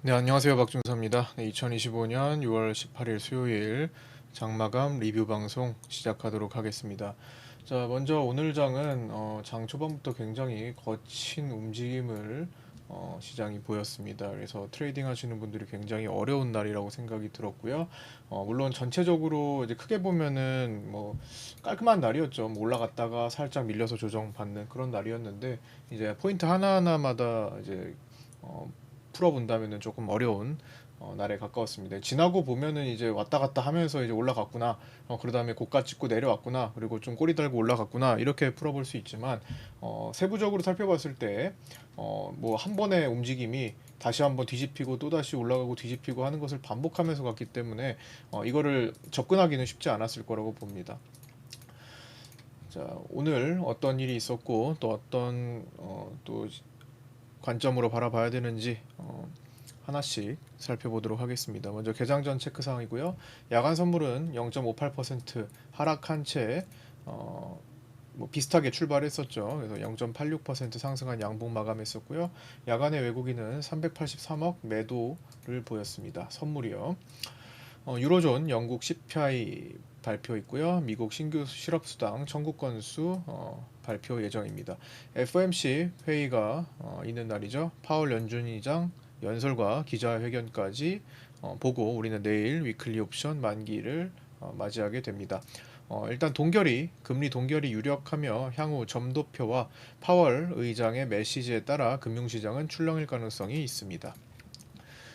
네, 안녕하세요. 박준서입니다. 네, 2025년 6월 18일 수요일 장마감 리뷰 방송 시작하도록 하겠습니다. 자, 먼저 오늘 장은 장 초반부터 굉장히 거친 움직임을 시장이 보였습니다. 그래서 트레이딩 하시는 분들이 굉장히 어려운 날이라고 생각이 들었고요. 물론 전체적으로 이제 크게 보면은 뭐 깔끔한 날이었죠. 뭐 올라갔다가 살짝 밀려서 조정받는 그런 날이었는데 이제 포인트 하나하나마다 이제 풀어본다면은 조금 어려운 날에 가까웠습니다. 지나고 보면은 이제 왔다 갔다 하면서 이제 올라갔구나. 그 다음에 고가 찍고 내려왔구나. 그리고 좀 꼬리 달고 올라갔구나. 이렇게 풀어볼 수 있지만 세부적으로 살펴봤을 때 뭐 한 번의 움직임이 다시 한번 뒤집히고 또 다시 올라가고 뒤집히고 하는 것을 반복하면서 갔기 때문에 이거를 접근하기는 쉽지 않았을 거라고 봅니다. 자, 오늘 어떤 일이 있었고 또 어떤 또 관점으로 바라봐야 되는지 하나씩 살펴보도록 하겠습니다. 먼저 개장 전 체크 사항이고요. 야간 선물은 0.58% 하락한 채 뭐 비슷하게 출발했었죠. 그래서 0.86% 상승한 양봉 마감했었고요. 야간의 외국인은 383억 매도를 보였습니다. 선물이요. 유로존 영국 CPI 발표 있고요. 미국 신규 실업수당 청구 건수 발표 예정입니다. FOMC 회의가 있는 날이죠. 파월 연준의장 연설과 기자회견까지 보고 우리는 내일 위클리 옵션 만기를 맞이하게 됩니다. 일단 금리 동결이 유력하며 향후 점도표와 파월 의장의 메시지에 따라 금융시장은 출렁일 가능성이 있습니다.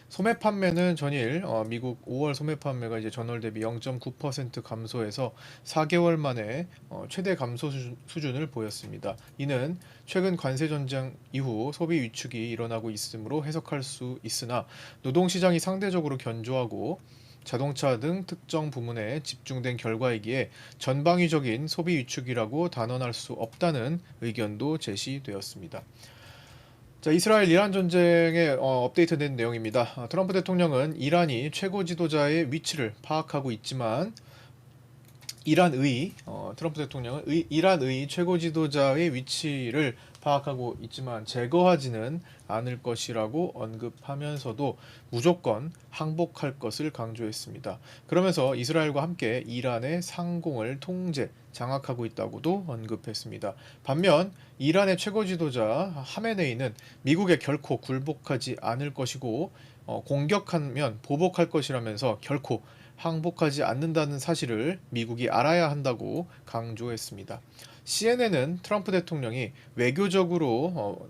소매 판매는 전일 미국 5월 소매 판매가 이제 전월 대비 0.9% 감소해서 4개월 만에 최대 감소 수준을 보였습니다. 이는 최근 관세 전쟁 이후 소비 위축이 일어나고 있으므로 해석할 수 있으나 노동시장이 상대적으로 견조하고 자동차 등 특정 부문에 집중된 결과이기에 전방위적인 소비 위축이라고 단언할 수 없다는 의견도 제시되었습니다. 자, 이스라엘 이란 전쟁에 업데이트된 내용입니다. 트럼프 대통령은 이란이 최고 지도자의 위치를 파악하고 있지만 트럼프 대통령은 이란의 최고 지도자의 위치를 파악하고 있지만 제거하지는 않을 것이라고 언급하면서도 무조건 항복할 것을 강조했습니다. 그러면서 이스라엘과 함께 이란의 상공을 장악하고 있다고도 언급했습니다. 반면 이란의 최고 지도자 하메네이는 미국에 결코 굴복하지 않을 것이고 공격하면 보복할 것이라면서 결코 항복하지 않는다는 사실을 미국이 알아야 한다고 강조했습니다. CNN은 트럼프 대통령이 외교적으로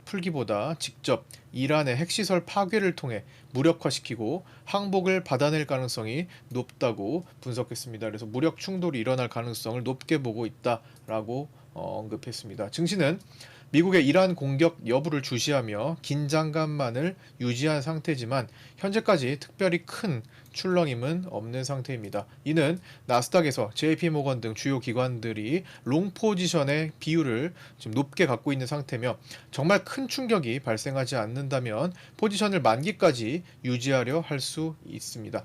풀기보다 직접 이란의 핵시설 파괴를 통해 무력화시키고 항복을 받아낼 가능성이 높다고 분석했습니다. 그래서 무력 충돌이 일어날 가능성을 높게 보고 있다라고 언급했습니다. 증시는 미국의 이란 공격 여부를 주시하며 긴장감만을 유지한 상태지만 현재까지 특별히 큰 출렁임은 없는 상태입니다. 이는 나스닥에서 JP모건 등 주요 기관들이 롱 포지션의 비율을 지금 높게 갖고 있는 상태며 정말 큰 충격이 발생하지 않는다면 포지션을 만기까지 유지하려 할 수 있습니다.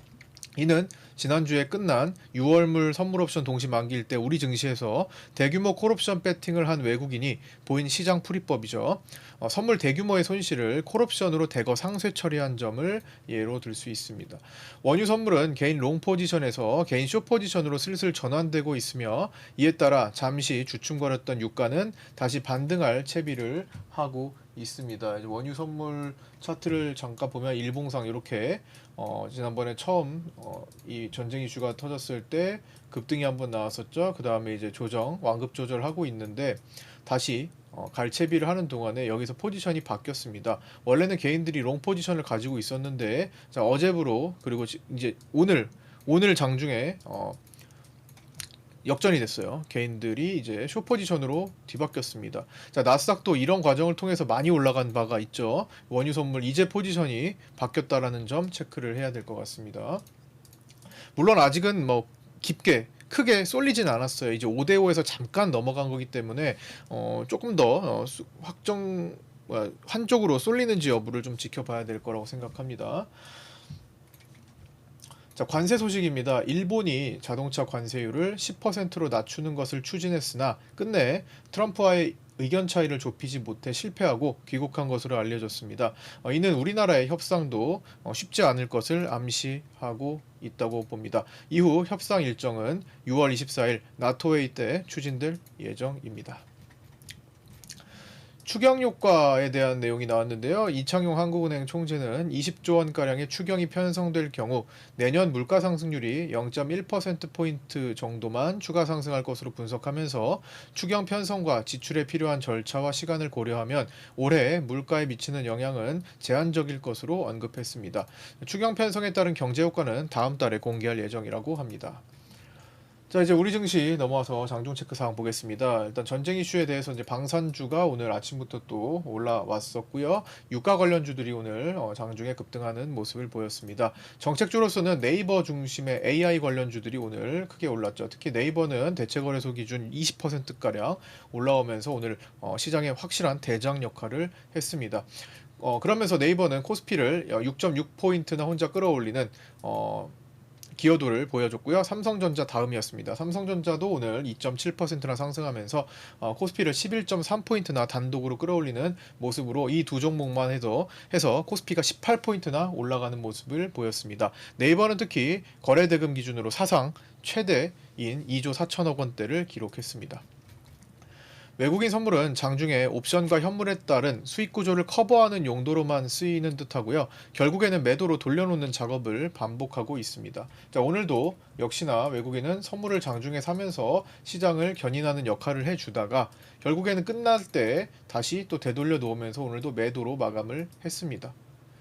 이는 지난주에 끝난 6월물 선물옵션 동시 만기일 때 우리 증시에서 대규모 콜옵션 배팅을 한 외국인이 보인 시장 풀이법이죠. 선물 대규모의 손실을 콜옵션으로 대거 상쇄 처리한 점을 예로 들 수 있습니다. 원유 선물은 개인 롱 포지션에서 개인 숏 포지션으로 슬슬 전환되고 있으며 이에 따라 잠시 주춤거렸던 유가는 다시 반등할 채비를 하고 있습니다. 원유 선물 차트를 잠깐 보면 일봉상 이렇게 지난번에 처음 이 전쟁 이슈가 터졌을 때 급등이 한번 나왔었죠. 그 다음에 이제 완급 조절하고 있는데 다시 갈채비를 하는 동안에 여기서 포지션이 바뀌었습니다. 원래는 개인들이 롱 포지션을 가지고 있었는데 자, 어제부로 그리고 이제 오늘 장중에 역전이 됐어요. 개인들이 이제 숏 포지션으로 뒤바뀌었습니다. 자, 나스닥도 이런 과정을 통해서 많이 올라간 바가 있죠. 원유 선물 이제 포지션이 바뀌었다라는 점 체크를 해야 될 것 같습니다. 물론 아직은 뭐 크게 쏠리진 않았어요. 이제 5대5에서 잠깐 넘어간 거기 때문에 조금 더 한쪽으로 쏠리는지 여부를 좀 지켜봐야 될 거라고 생각합니다. 자, 관세 소식입니다. 일본이 자동차 관세율을 10%로 낮추는 것을 추진했으나 끝내 트럼프와의 의견 차이를 좁히지 못해 실패하고 귀국한 것으로 알려졌습니다. 이는 우리나라의 협상도 쉽지 않을 것을 암시하고 있다고 봅니다. 이후 협상 일정은 6월 24일 나토 회의 때 추진될 예정입니다. 추경 효과에 대한 내용이 나왔는데요. 이창용 한국은행 총재는 20조 원가량의 추경이 편성될 경우 내년 물가 상승률이 0.1%포인트 정도만 추가 상승할 것으로 분석하면서 추경 편성과 지출에 필요한 절차와 시간을 고려하면 올해 물가에 미치는 영향은 제한적일 것으로 언급했습니다. 추경 편성에 따른 경제 효과는 다음 달에 공개할 예정이라고 합니다. 자, 이제 우리 증시 넘어와서 장중 체크 사항 보겠습니다. 일단 전쟁 이슈에 대해서 이제 방산주가 오늘 아침부터 또 올라왔었고요. 유가 관련주들이 오늘 장중에 급등하는 모습을 보였습니다. 정책주로서는 네이버 중심의 AI 관련주들이 오늘 크게 올랐죠. 특히 네이버는 대체거래소 기준 20%가량 올라오면서 오늘 시장에 확실한 대장 역할을 했습니다. 그러면서 네이버는 코스피를 6.6포인트나 혼자 끌어올리는 기여도를 보여줬고요. 삼성전자 다음이었습니다. 삼성전자도 오늘 2.7%나 상승하면서 코스피를 11.3포인트나 단독으로 끌어올리는 모습으로 이 두 종목만 해서 코스피가 18포인트나 올라가는 모습을 보였습니다. 네이버는 특히 거래대금 기준으로 사상 최대인 2조 4천억 원대를 기록했습니다. 외국인 선물은 장중에 옵션과 현물에 따른 수익 구조를 커버하는 용도로만 쓰이는 듯하고요. 결국에는 매도로 돌려놓는 작업을 반복하고 있습니다. 자, 오늘도 역시나 외국인은 선물을 장중에 사면서 시장을 견인하는 역할을 해주다가 결국에는 끝날 때 다시 또 되돌려 놓으면서 오늘도 매도로 마감을 했습니다.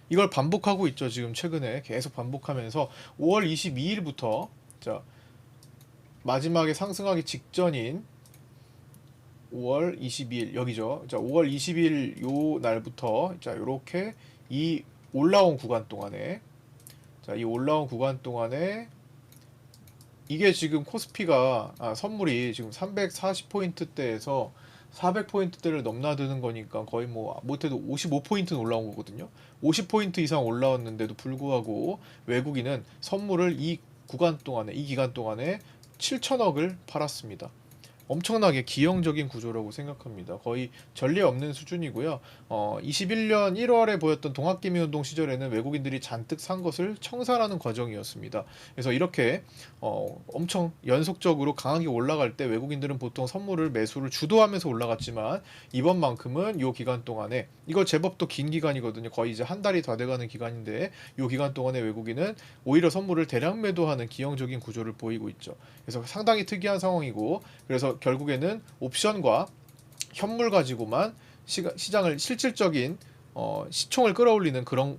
이걸 반복하고 있죠. 지금 최근에 계속 반복하면서 5월 22일부터 자, 마지막에 상승하기 직전인 5월 22일 여기죠. 자, 5월 20일 요 날부터 자, 요렇게 이 올라온 구간 동안에 이 올라온 구간 동안에 이게 지금 코스피가 선물이 지금 340포인트대에서 400포인트대를 넘나드는 거니까 거의 뭐 못해도 55포인트는 올라온 거거든요. 50포인트 이상 올라왔는데도 불구하고 외국인은 선물을 이 기간 동안에 7천억을 팔았습니다. 엄청나게 기형적인 구조라고 생각합니다. 거의 전례 없는 수준이고요. 21년 1월에 보였던 동학개미운동 시절에는 외국인들이 잔뜩 산 것을 청산하는 과정이었습니다. 그래서 이렇게 엄청 연속적으로 강하게 올라갈 때 외국인들은 보통 선물을 매수를 주도하면서 올라갔지만 이번만큼은 이 기간 동안에 이거 제법 또 긴 기간이거든요. 거의 이제 한 달이 다 돼가는 기간인데 이 기간 동안에 외국인은 오히려 선물을 대량 매도하는 기형적인 구조를 보이고 있죠. 그래서 상당히 특이한 상황이고 그래서 결국에는 옵션과 현물 가지고만 시장을 실질적인 시총을 끌어올리는 그런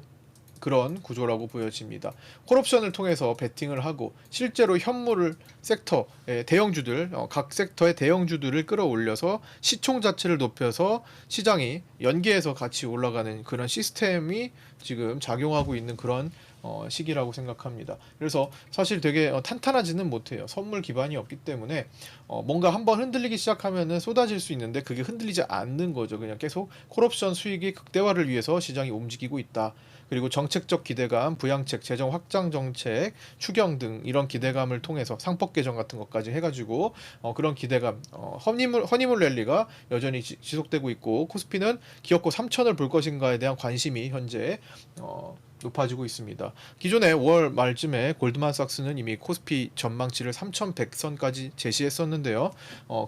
구조라고 보여집니다. 콜옵션을 통해서 베팅을 하고 실제로 현물을 섹터의 대형주들 각 섹터의 대형주들을 끌어올려서 시총 자체를 높여서 시장이 연계해서 같이 올라가는 그런 시스템이 지금 작용하고 있는 그런 시기라고 생각합니다. 그래서 사실 되게 탄탄하지는 못해요. 선물 기반이 없기 때문에 뭔가 한번 흔들리기 시작하면은 쏟아질 수 있는데 그게 흔들리지 않는 거죠. 그냥 계속 콜옵션 수익이 극대화를 위해서 시장이 움직이고 있다. 그리고 정책적 기대감, 부양책, 재정 확장 정책, 추경 등 이런 기대감을 통해서 상법 개정 같은 것까지 해가지고 그런 기대감, 허니문 랠리가 여전히 지속되고 있고 코스피는 기어코 3천을 볼 것인가에 대한 관심이 현재 높아지고 있습니다. 기존에 5월 말쯤에 골드만삭스는 이미 코스피 전망치를 3,100선까지 제시했었는데요.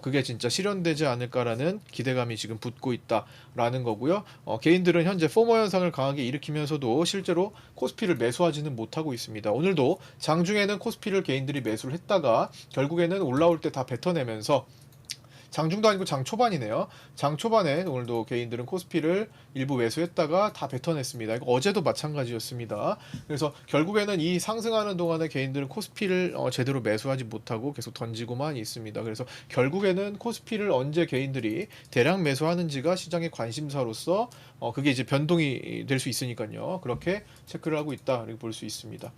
그게 진짜 실현되지 않을까라는 기대감이 지금 붙고 있다라는 거고요. 개인들은 현재 포모 현상을 강하게 일으키면서도 실제로 코스피를 매수하지는 못하고 있습니다. 오늘도 장중에는 코스피를 개인들이 매수를 했다가 결국에는 올라올 때 다 뱉어내면서 장중도 아니고 장 초반이네요. 장 초반에 오늘도 개인들은 코스피를 일부 매수했다가 다 뱉어냈습니다. 이거 어제도 마찬가지였습니다. 그래서 결국에는 이 상승하는 동안에 개인들은 코스피를 제대로 매수하지 못하고 계속 던지고만 있습니다. 그래서 결국에는 코스피를 언제 개인들이 대량 매수하는지가 시장의 관심사로서 그게 이제 변동이 될 수 있으니까요. 그렇게 체크를 하고 있다 이렇게 볼 수 있습니다.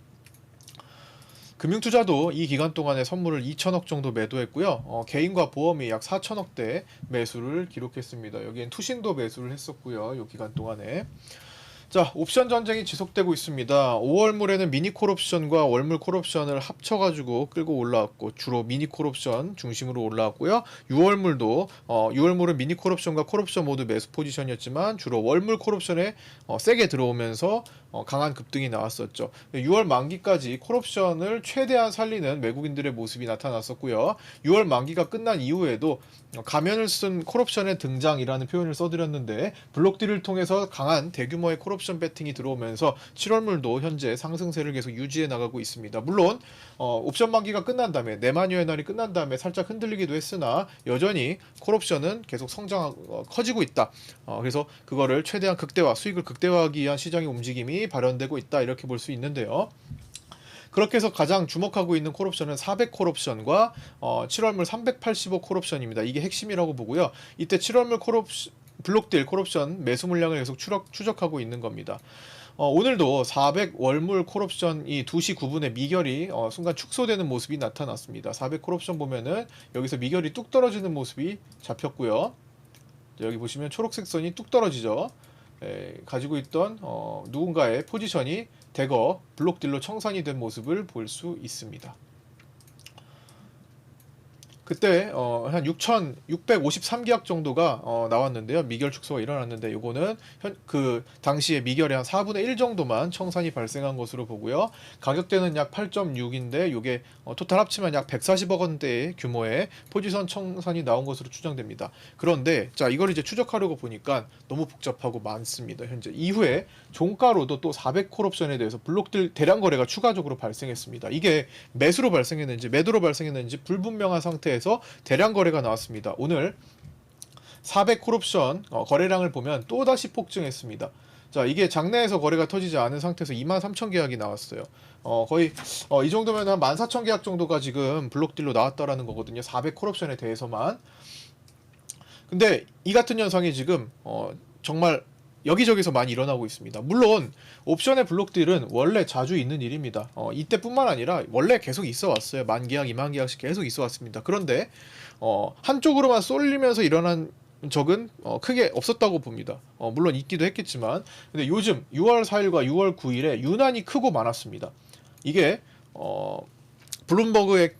금융투자도 이 기간 동안에 선물을 2천억 정도 매도했고요. 개인과 보험이 약 4천억대 매수를 기록했습니다. 여기엔 투신도 매수를 했었고요. 이 기간 동안에. 자, 옵션 전쟁이 지속되고 있습니다. 5월물에는 미니 콜옵션과 월물 콜옵션을 합쳐가지고 끌고 올라왔고, 주로 미니 콜옵션 중심으로 올라왔고요. 6월물도 6월물은 미니 콜옵션과 콜옵션 모두 매수 포지션이었지만 주로 월물 콜옵션에 세게 들어오면서 강한 급등이 나왔었죠. 6월 만기까지 콜옵션을 최대한 살리는 외국인들의 모습이 나타났었고요. 6월 만기가 끝난 이후에도 가면을 쓴 콜옵션의 등장이라는 표현을 써드렸는데, 블록딜을 통해서 강한 대규모의 콜옵션 배팅이 들어오면서 7월물도 현재 상승세를 계속 유지해 나가고 있습니다. 물론 옵션 만기가 끝난 다음에, 내만여의 날이 끝난 다음에 살짝 흔들리기도 했으나 여전히 콜옵션은 계속 커지고 있다. 그래서 그거를 최대한 수익을 극대화하기 위한 시장의 움직임이 발현되고 있다, 이렇게 볼 수 있는데요. 그렇게 해서 가장 주목하고 있는 콜옵션은 400 콜옵션과 7월물 385 콜옵션입니다. 이게 핵심이라고 보고요. 이때 7월물 블록딜 콜옵션 매수 물량을 계속 추적하고 있는 겁니다. 오늘도 400 월물 콜옵션이 2시 9분에 미결이 순간 축소되는 모습이 나타났습니다. 400 콜옵션 보면은 여기서 미결이 뚝 떨어지는 모습이 잡혔고요. 여기 보시면 초록색 선이 뚝 떨어지죠. 가지고 있던 누군가의 포지션이 대거 블록딜로 청산이 된 모습을 볼 수 있습니다. 그때 한 6,653계약 정도가 나왔는데요. 미결 축소가 일어났는데, 요거는 그 당시에 미결의 한 4분의 1 정도만 청산이 발생한 것으로 보고요. 가격대는 약 8.6인데 요게 토탈 합치면 약 140억 원대의 규모의 포지션 청산이 나온 것으로 추정됩니다. 그런데 자, 이걸 이제 추적하려고 보니까 너무 복잡하고 많습니다. 현재 이후에 종가로도 또 400 콜옵션에 대해서 블록딜 대량 거래가 추가적으로 발생했습니다. 이게 매수로 발생했는지 매도로 발생했는지 불분명한 상태에서 대량 거래가 나왔습니다. 오늘 400 콜옵션 거래량을 보면 또다시 폭증했습니다. 자, 이게 장내에서 거래가 터지지 않은 상태에서 23,000계약이 나왔어요. 거의 이 정도면 한 14,000계약 정도가 지금 블록딜로 나왔다라는 거거든요. 400 콜옵션에 대해서만. 근데 이 같은 현상이 지금 정말 여기저기서 많이 일어나고 있습니다. 물론 옵션의 블록딜은 원래 자주 있는 일입니다. 이때뿐만 아니라 원래 계속 있어 왔어요. 10,000계약, 20,000계약씩 계속 있어 왔습니다. 그런데 한쪽으로만 쏠리면서 일어난 적은 크게 없었다고 봅니다. 물론 있기도 했겠지만, 근데 요즘 6월 4일과 6월 9일에 유난히 크고 많았습니다. 이게 블룸버그의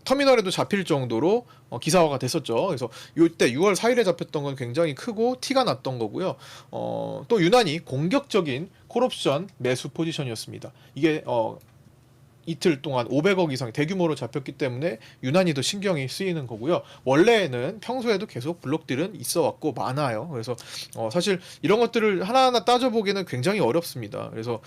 터미널에도 잡힐 정도로 기사화가 됐었죠. 그래서 이때 6월 4일에 잡혔던 건 굉장히 크고 티가 났던 거고요. 또 유난히 공격적인 콜옵션 매수 포지션이었습니다. 이게 이틀 동안 500억 이상 대규모로 잡혔기 때문에 유난히 더 신경이 쓰이는 거고요. 원래는 평소에도 계속 블록딜은 있어 왔고 많아요. 그래서 사실 이런 것들을 하나하나 따져보기는 굉장히 어렵습니다. 그래서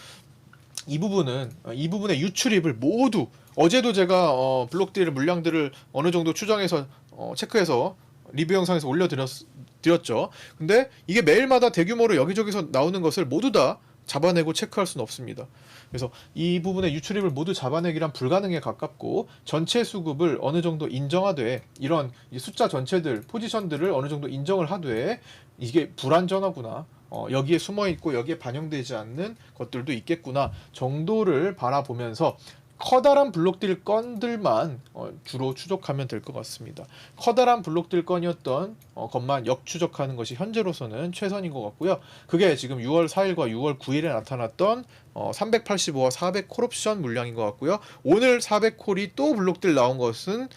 이 부분의 유출입을 모두, 어제도 제가 블록딜 물량들을 어느 정도 추정해서 체크해서 리뷰 영상에서 올려드렸죠. 근데 이게 매일마다 대규모로 여기저기서 나오는 것을 모두 다 잡아내고 체크할 수는 없습니다. 그래서 이 부분의 유출입을 모두 잡아내기란 불가능에 가깝고, 전체 수급을 어느 정도 인정하되, 이런 숫자 전체들, 포지션들을 어느 정도 인정을 하되, 이게 불안전하구나, 여기에 숨어있고 여기에 반영되지 않는 것들도 있겠구나 정도를 바라보면서 커다란 블록딜 건들만 주로 추적하면 될 것 같습니다. 커다란 블록딜 건이었던 것만 역추적하는 것이 현재로서는 최선인 것 같고요. 그게 지금 6월 4일과 6월 9일에 나타났던 385와 400 콜옵션 물량인 것 같고요. 오늘 400 콜이 또 블록딜 나온 것은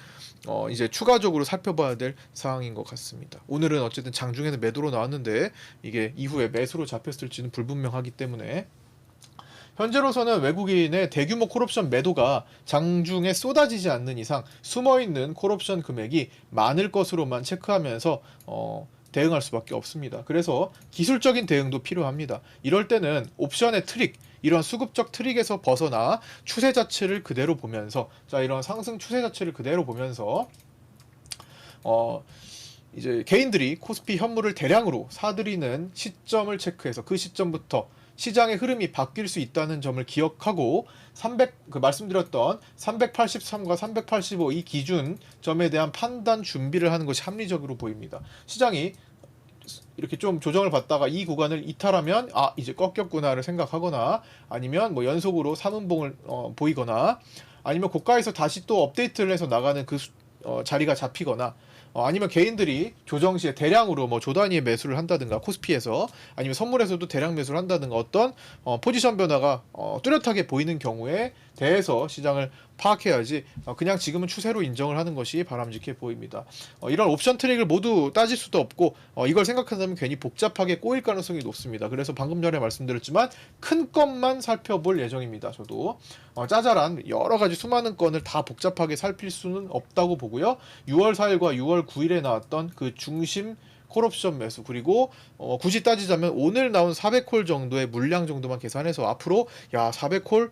이제 추가적으로 살펴봐야 될 사항인 것 같습니다. 오늘은 어쨌든 장중에는 매도로 나왔는데 이게 이후에 매수로 잡혔을지는 불분명하기 때문에, 현재로서는 외국인의 대규모 콜옵션 매도가 장중에 쏟아지지 않는 이상 숨어있는 콜옵션 금액이 많을 것으로만 체크하면서 대응할 수밖에 없습니다. 그래서 기술적인 대응도 필요합니다. 이럴 때는 옵션의 트릭, 이런 수급적 트릭에서 벗어나 추세 자체를 그대로 보면서, 자, 이런 상승 추세 자체를 그대로 보면서 이제 개인들이 코스피 현물을 대량으로 사들이는 시점을 체크해서 그 시점부터 시장의 흐름이 바뀔 수 있다는 점을 기억하고 말씀드렸던 383과 385 이 기준점에 대한 판단 준비를 하는 것이 합리적으로 보입니다. 시장이 이렇게 좀 조정을 받다가 이 구간을 이탈하면 이제 꺾였구나를 생각하거나, 아니면 뭐 연속으로 3음봉을 보이거나, 아니면 고가에서 다시 또 업데이트를 해서 나가는 그 자리가 잡히거나, 아니면 개인들이 조정 시에 대량으로 뭐 조 단위의 매수를 한다든가 코스피에서 아니면 선물에서도 대량 매수를 한다든가 어떤 포지션 변화가 뚜렷하게 보이는 경우에 대해서 시장을 파악해야지 그냥 지금은 추세로 인정을 하는 것이 바람직해 보입니다. 이런 옵션 트릭을 모두 따질 수도 없고 이걸 생각한다면 괜히 복잡하게 꼬일 가능성이 높습니다. 그래서 방금 전에 말씀드렸지만 큰 것만 살펴볼 예정입니다. 저도 짜잘한 여러 가지 수많은 건을 다 복잡하게 살필 수는 없다고 보고요. 6월 4일과 6월 9일에 나왔던 그 중심 콜옵션 매수 그리고 굳이 따지자면 오늘 나온 400콜 정도의 물량 정도만 계산해서 앞으로 400콜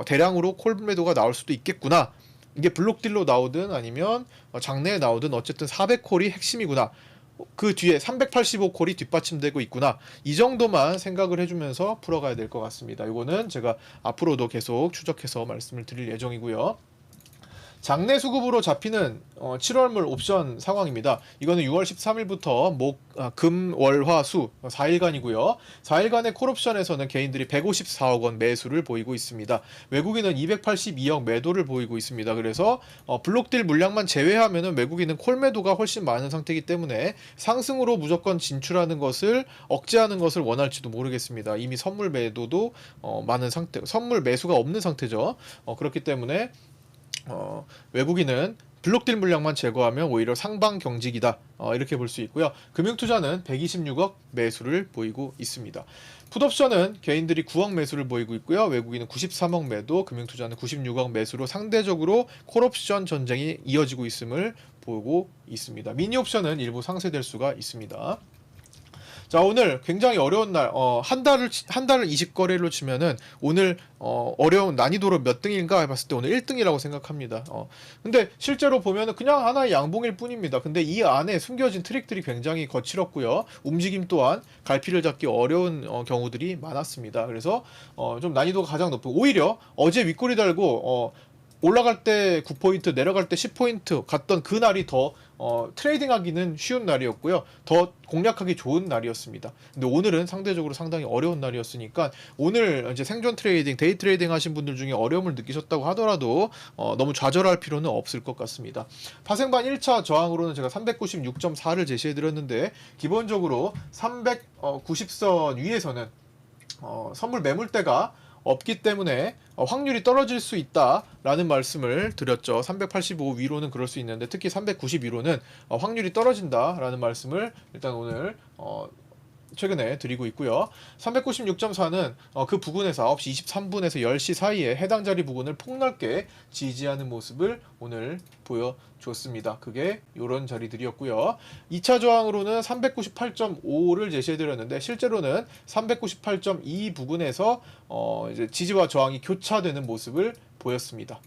대량으로 콜 매도가 나올 수도 있겠구나. 이게 블록딜로 나오든 아니면 장내에 나오든 어쨌든 400콜이 핵심이구나. 그 뒤에 385콜이 뒷받침되고 있구나. 이 정도만 생각을 해주면서 풀어가야 될 것 같습니다. 이거는 제가 앞으로도 계속 추적해서 말씀을 드릴 예정이고요. 장내 수급으로 잡히는 7월물 옵션 상황입니다. 이거는 6월 13일부터 금, 월, 화, 수 4일간이고요. 4일간의 콜옵션에서는 개인들이 154억 원 매수를 보이고 있습니다. 외국인은 282억 매도를 보이고 있습니다. 그래서 블록딜 물량만 제외하면은 외국인은 콜 매도가 훨씬 많은 상태이기 때문에 상승으로 무조건 진출하는 것을 억제하는 것을 원할지도 모르겠습니다. 이미 선물 매도도 많은 상태, 선물 매수가 없는 상태죠. 그렇기 때문에 외국인은 블록딜 물량만 제거하면 오히려 상방 경직이다. 이렇게 볼 수 있고요. 금융투자는 126억 매수를 보이고 있습니다. 풋옵션은 개인들이 9억 매수를 보이고 있고요. 외국인은 93억 매도, 금융투자는 96억 매수로 상대적으로 콜옵션 전쟁이 이어지고 있음을 보고 있습니다. 미니옵션은 일부 상쇄될 수가 있습니다. 자, 오늘 굉장히 어려운 날, 한 달을 20거래로 치면은 오늘 어려운 난이도로 몇 등인가 해봤을 때 오늘 1등이라고 생각합니다. 근데 실제로 보면은 그냥 하나의 양봉일 뿐입니다. 근데 이 안에 숨겨진 트릭들이 굉장히 거칠었고요. 움직임 또한 갈피를 잡기 어려운 경우들이 많았습니다. 그래서 좀 난이도가 가장 높고 오히려 어제 윗꼬리 달고 올라갈 때 9포인트, 내려갈 때 10포인트 갔던 그 날이 더 트레이딩하기는 쉬운 날이었고요. 더 공략하기 좋은 날이었습니다. 근데 오늘은 상대적으로 상당히 어려운 날이었으니까 오늘 이제 생존 트레이딩, 데이 트레이딩 하신 분들 중에 어려움을 느끼셨다고 하더라도 너무 좌절할 필요는 없을 것 같습니다. 파생반 1차 저항으로는 제가 396.4를 제시해 드렸는데 기본적으로 390선 위에서는 선물 매물대가 없기 때문에 확률이 떨어질 수 있다라는 말씀을 드렸죠. 385 위로는 그럴 수 있는데 특히 390 위로는 확률이 떨어진다라는 말씀을 일단 오늘 최근에 드리고 있고요. 396.4는 그 부근에서 9시 23분에서 10시 사이에 해당 자리 부근을 폭넓게 지지하는 모습을 오늘 보여줬습니다. 그게 이런 자리들이었고요. 2차 저항으로는 398.5를 제시해드렸는데 실제로는 398.2 부근에서 이제 지지와 저항이 교차되는 모습을 보였습니다.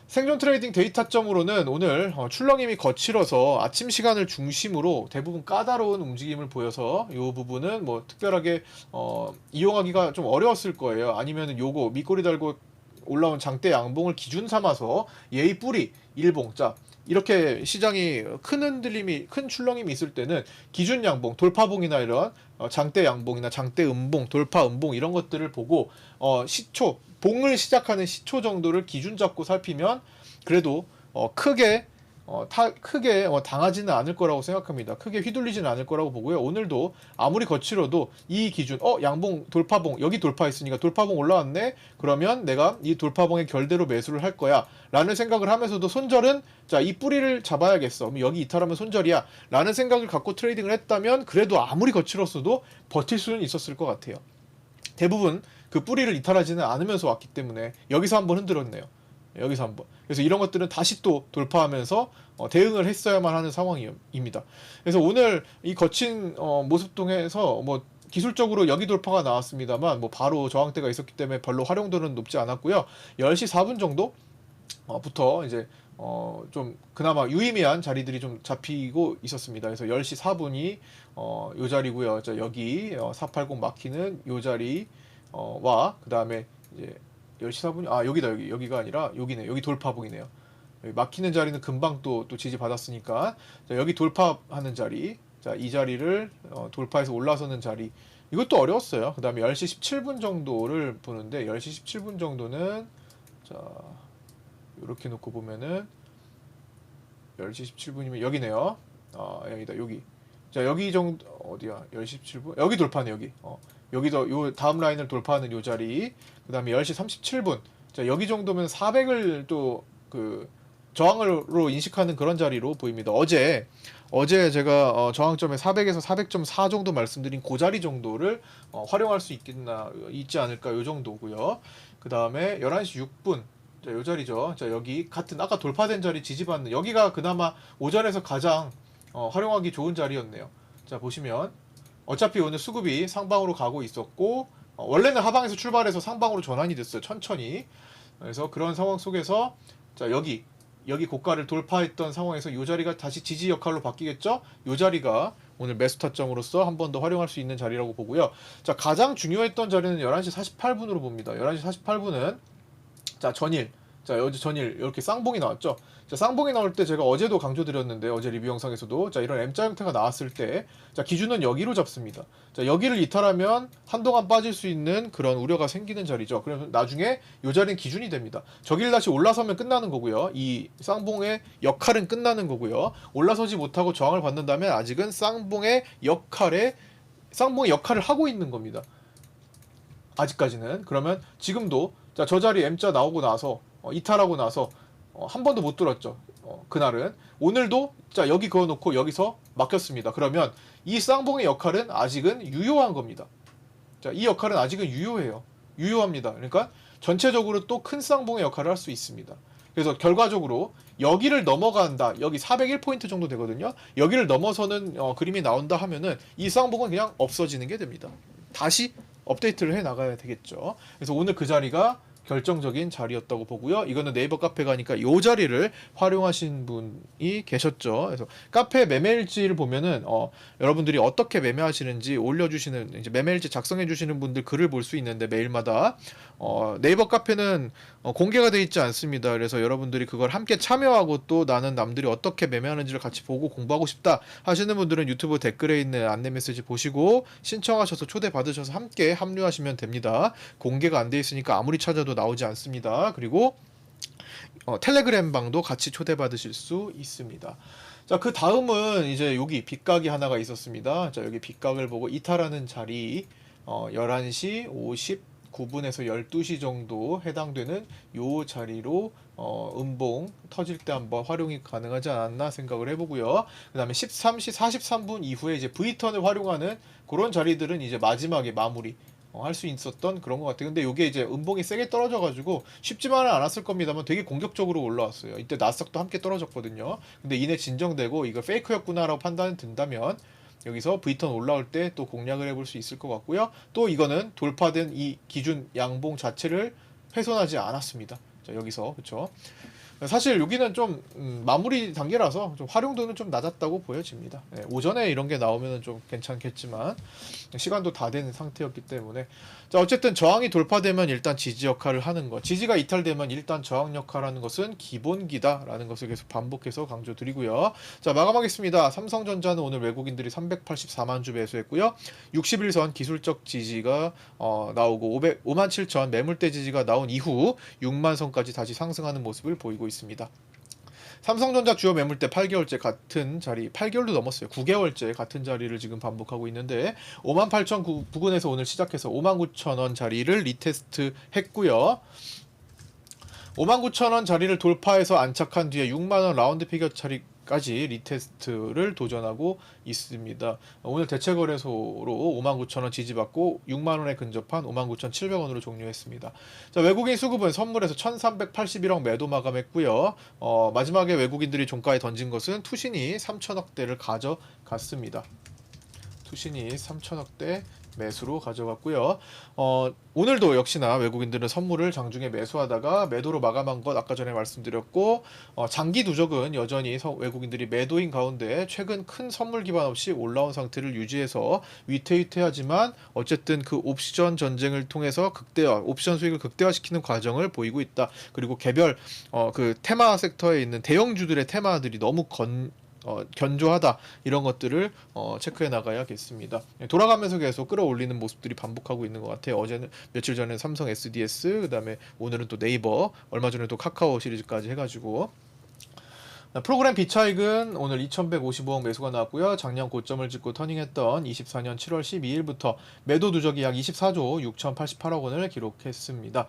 생존 트레이딩 데이터점으로는 오늘 출렁임이 거칠어서 아침 시간을 중심으로 대부분 까다로운 움직임을 보여서 이 부분은 뭐 특별하게 이용하기가 좀 어려웠을 거예요. 아니면 요거 밑꼬리 달고 올라온 장대 양봉을 기준 삼아서 예의 뿌리 일봉자 이렇게 시장이 큰 흔들림이 큰 출렁임이 있을 때는 기준 양봉 돌파봉이나 이런 장대 양봉이나 장대 음봉 돌파 음봉 이런 것들을 보고 시초 봉을 시작하는 시초 정도를 기준 잡고 살피면 그래도 크게 당하지는 않을 거라고 생각합니다. 크게 휘둘리지는 않을 거라고 보고요. 오늘도 아무리 거칠어도 이 기준 양봉 돌파봉 여기 돌파했으니까 돌파봉 올라왔네. 그러면 내가 이 돌파봉의 결대로 매수를 할 거야 라는 생각을 하면서도 손절은 자, 이 뿌리를 잡아야겠어. 그럼 여기 이탈하면 손절이야 라는 생각을 갖고 트레이딩을 했다면 그래도 아무리 거칠었어도 버틸 수는 있었을 것 같아요. 대부분 그 뿌리를 이탈하지는 않으면서 왔기 때문에 여기서 한번 흔들었네요. 여기서 한번. 그래서 이런 것들은 다시 또 돌파하면서 대응을 했어야만 하는 상황입니다. 그래서 오늘 이 거친 모습 통해서 뭐 기술적으로 여기 돌파가 나왔습니다만 뭐 바로 저항대가 있었기 때문에 별로 활용도는 높지 않았고요. 10시 4분 정도 부터 이제 좀 그나마 유의미한 자리들이 좀 잡히고 있었습니다. 그래서 10시 4분이 요 자리고요. 여기 480 막히는 요 자리 와 그다음에 이제 10시 4분이 여기다 여기가 아니라 여기네. 여기 돌파봉이네요. 여기 막히는 자리는 금방 또 지지 받았으니까 자, 여기 돌파하는 자리 자, 이 자리를 돌파해서 올라서는 자리 이것도 어려웠어요. 그 다음에 10시 17분 정도를 보는데 10시 17분 정도는 자 이렇게 놓고 보면은 10시 17분이면 여기네요. 여기다, 여기. 자, 여기 정도, 어디야? 10시 17분? 여기 돌파네, 여기. 여기도, 요 다음 라인을 돌파하는 요 자리. 그 다음에 10시 37분. 자, 여기 정도면 400을 또, 저항으로 인식하는 그런 자리로 보입니다. 어제 제가 저항점에 400에서 400.4 정도 말씀드린 그 자리 정도를 활용할 수 있지 않을까 요 정도고요. 그 다음에 11시 6분. 자, 요 자리죠. 자, 여기 같은 아까 돌파된 자리 지지받는 여기가 그나마 오전에서 가장 활용하기 좋은 자리였네요. 자, 보시면 어차피 오늘 수급이 상방으로 가고 있었고 원래는 하방에서 출발해서 상방으로 전환이 됐어요. 천천히. 그래서 그런 상황 속에서 자, 여기 고가를 돌파했던 상황에서 이 자리가 다시 지지 역할로 바뀌겠죠? 이 자리가 오늘 매수 타점으로서 한 번 더 활용할 수 있는 자리라고 보고요. 자, 가장 중요했던 자리는 11시 48분으로 봅니다. 11시 48분은 자, 자, 어제 전일 이렇게 쌍봉이 나왔죠. 자, 쌍봉이 나올 때 제가 어제도 강조드렸는데 어제 리뷰 영상에서도 자, 이런 M자 형태가 나왔을 때 자, 기준은 여기로 잡습니다. 자, 여기를 이탈하면 한동안 빠질 수 있는 그런 우려가 생기는 자리죠. 그래서 나중에 이 자리는 기준이 됩니다. 저길 다시 올라서면 끝나는 거고요. 이 쌍봉의 역할은 끝나는 거고요. 올라서지 못하고 저항을 받는다면 아직은 쌍봉의 역할을 하고 있는 겁니다. 아직까지는. 그러면 지금도 자, 저 자리 M자 나오고 나서 이탈하고 나서 한 번도 못 들었죠. 그날은. 오늘도 자, 여기 그어놓고 여기서 막혔습니다. 그러면 이 쌍봉의 역할은 아직은 유효한 겁니다. 자, 이 역할은 아직은 유효해요. 유효합니다. 그러니까 전체적으로 또 큰 쌍봉의 역할을 할 수 있습니다. 그래서 결과적으로 여기를 넘어간다. 여기 401포인트 정도 되거든요. 여기를 넘어서는 그림이 나온다 하면은 이 쌍봉은 그냥 없어지는 게 됩니다. 다시 업데이트를 해 나가야 되겠죠. 그래서 오늘 그 자리가 결정적인 자리였다고 보고요. 이거는 네이버 카페 가니까 이 자리를 활용하신 분이 계셨죠. 그래서 카페 매매일지를 보면은 여러분들이 어떻게 매매하시는지 올려주시는 이제 매매일지 작성해주시는 분들 글을 볼 수 있는데 매일마다 네이버 카페는 공개가 되어 있지 않습니다. 그래서 여러분들이 그걸 함께 참여하고 또 나는 남들이 어떻게 매매하는지를 같이 보고 공부하고 싶다 하시는 분들은 유튜브 댓글에 있는 안내 메시지 보시고 신청하셔서 초대 받으셔서 함께 합류하시면 됩니다. 공개가 안 돼 있으니까 아무리 찾아도 나오지 않습니다. 그리고 텔레그램 방도 같이 초대받으실 수 있습니다. 자, 그 다음은 이제 여기 빗각이 하나가 있었습니다. 자, 여기 빗각을 보고 이탈하는 자리 11시 59분에서 12시 정도 해당되는 요 자리로 음봉 터질 때 한번 활용이 가능하지 않았나 생각을 해보고요. 그 다음에 13시 43분 이후에 이제 V턴을 활용하는 그런 자리들은 이제 마지막에 마무리 할 수 있었던 그런 것 같아요. 근데 이게 이제 음봉이 세게 떨어져가지고 쉽지만은 않았을 겁니다만 되게 공격적으로 올라왔어요. 이때 나스닥도 함께 떨어졌거든요. 근데 이내 진정되고 이거 페이크였구나라고 판단이 든다면 여기서 V턴 올라올 때 또 공략을 해볼 수 있을 것 같고요. 또 이거는 돌파된 이 기준 양봉 자체를 훼손하지 않았습니다. 자, 여기서 그쵸? 사실 여기는 좀 마무리 단계라서 좀 활용도는 좀 낮았다고 보여집니다. 네, 오전에 이런 게 나오면 좀 괜찮겠지만 시간도 다 된 상태였기 때문에 자, 어쨌든 저항이 돌파되면 일단 지지 역할을 하는 것, 지지가 이탈되면 일단 저항 역할하는 것은 기본기다라는 것을 계속 반복해서 강조드리고요. 자, 마감하겠습니다. 삼성전자는 오늘 외국인들이 384만 주 매수했고요. 61선 기술적 지지가 나오고 57,000 매물대 지지가 나온 이후 6만 선까지 다시 상승하는 모습을 보이고 있습니다. 삼성전자 주요 매물대 8개월째 같은 자리, 8개월도 넘었어요. 9개월째 같은 자리를 지금 반복하고 있는데 58,000 부근에서 오늘 시작해서 59,000원 자리를 리테스트 했고요. 59,000원 자리를 돌파해서 안착한 뒤에 6만원 라운드 피겨 자리까지 리테스트를 도전하고 있습니다. 오늘 대체거래소로 59,000원 지지받고 6만원에 근접한 59,700원으로 종료했습니다. 자, 외국인 수급은 선물에서 1,381억 매도 마감했고요. 마지막에 외국인들이 종가에 던진 것은 투신이 3천억대를 가져갔습니다. 투신이 3천억대 매수로 가져갔고요. 오늘도 역시나 외국인들은 선물을 장중에 매수하다가 매도로 마감한 것 아까 전에 말씀드렸고 장기 누적은 여전히 외국인들이 매도인 가운데 최근 큰 선물 기반 없이 올라온 상태를 유지해서 위태위태하지만 어쨌든 그 옵션 전쟁을 통해서 옵션 수익을 극대화시키는 과정을 보이고 있다. 그리고 개별 그 테마 섹터에 있는 대형주들의 테마들이 너무 견조하다 이런 것들을 체크해 나가야겠습니다. 돌아가면서 계속 끌어올리는 모습들이 반복하고 있는 것 같아요. 어제는 며칠 전에 삼성 SDS, 그다음에 오늘은 또 네이버, 얼마 전에 또 카카오 시리즈까지 해가지고 프로그램 비차익은 오늘 2,155억 매수가 나왔고요. 작년 고점을 찍고 터닝했던 24년 7월 12일부터 매도 누적이 약 24조 6,088억 원을 기록했습니다.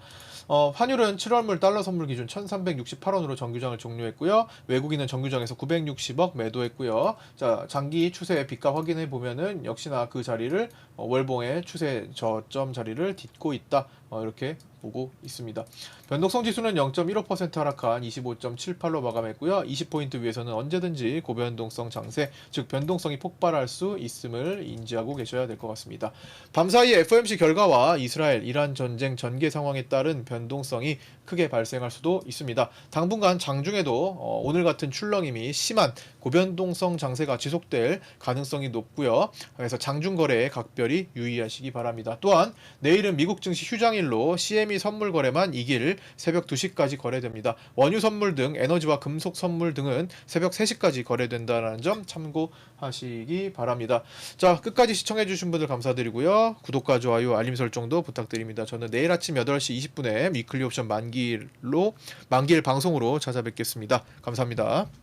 환율은 7월물 달러 선물 기준 1,368원으로 정규장을 종료했고요. 외국인은 정규장에서 960억 매도했고요. 자, 장기 추세 빛가 확인해 보면은 역시나 그 자리를 월봉의 추세 저점 자리를 딛고 있다. 이렇게 보고 있습니다. 변동성 지수는 0.15% 하락한 25.78로 마감했고요. 20포인트 위에서는 언제든지 고변동성 장세, 즉 변동성이 폭발할 수 있음을 인지하고 계셔야 될 것 같습니다. 밤사이 FOMC 결과와 이스라엘, 이란 전쟁 전개 상황에 따른 변동성이 크게 발생할 수도 있습니다. 당분간 장중에도 오늘 같은 출렁임이 심한 고변동성 장세가 지속될 가능성이 높고요. 그래서 장중 거래에 각별히 유의하시기 바랍니다. 또한 내일은 미국 증시 휴장일로 CME 선물 거래만 이길 새벽 2시까지 거래됩니다. 원유 선물 등 에너지와 금속 선물 등은 새벽 3시까지 거래된다는 점 참고하시기 바랍니다. 자, 끝까지 시청해주신 분들 감사드리고요. 구독과 좋아요, 알림 설정도 부탁드립니다. 저는 내일 아침 8시 20분에 위클리 옵션 만기일 방송으로 찾아뵙겠습니다. 감사합니다.